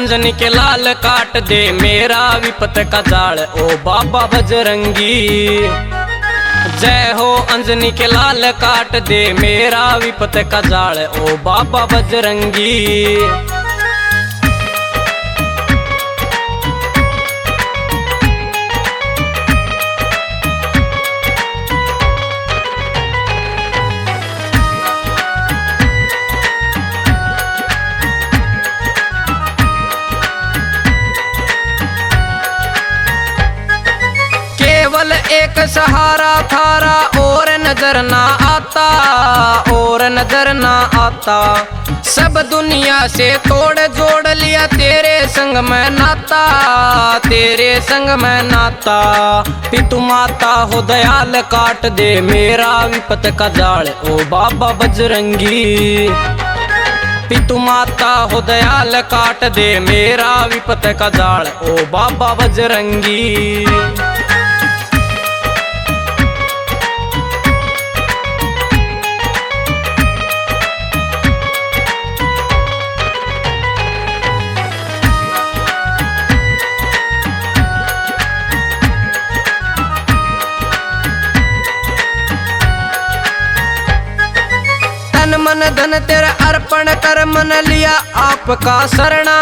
अंजनी के लाल काट दे मेरा विपत का जाल ओ बाबा बजरंगी। जय हो अंजनी के लाल काट दे मेरा विपत का जाल ओ बाबा बजरंगी। केवल एक सहारा थारा और नजर ना आता, और नजर ना आता। सब दुनिया से तोड़ जोड़ लिया तेरे संग में नाता, तेरे संग में नाता। पितु माता हो दयाल काट दे मेरा विपत का जाल ओ बाबा बजरंगी। पितु माता हो दयाल काट दे मेरा विपत का जाल ओ बाबा बजरंगी। मन धन तेरा अर्पण कर मन लिया आपका शरणा,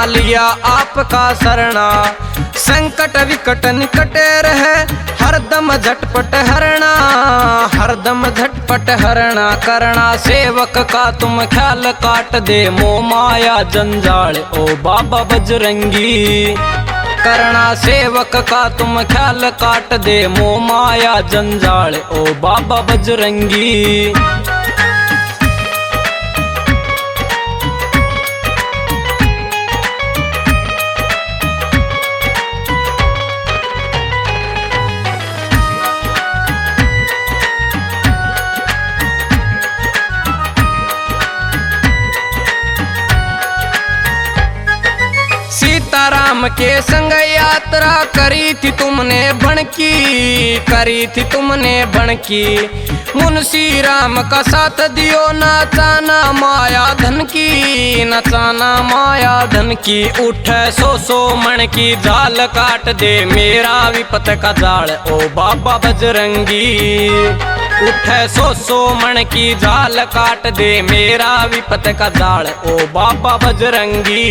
लिया आपका शरणा। संकट विकट निकटे रहे हरदम झटपट हरणा, हरदम झटपट हरणा। करना सेवक का तुम ख्याल काट दे मोह माया जंजाल ओ बाबा बजरंगी। करना सेवक का तुम ख्याल काट दे मोह माया जंजाल ओ बाबा बजरंगी। सीताराम के संग यात्रा करी थी तुमने बनकी, करी थी तुमने बनकी। मुंशी राम का साथ दियो नचाना माया धन की, नचाना माया धन की। उठे सो मन की जाल काट दे मेरा विपत का जाल ओ बाबा बजरंगी। उठे सो मन की जाल काट दे मेरा विपत का जाल ओ बाबा बजरंगी।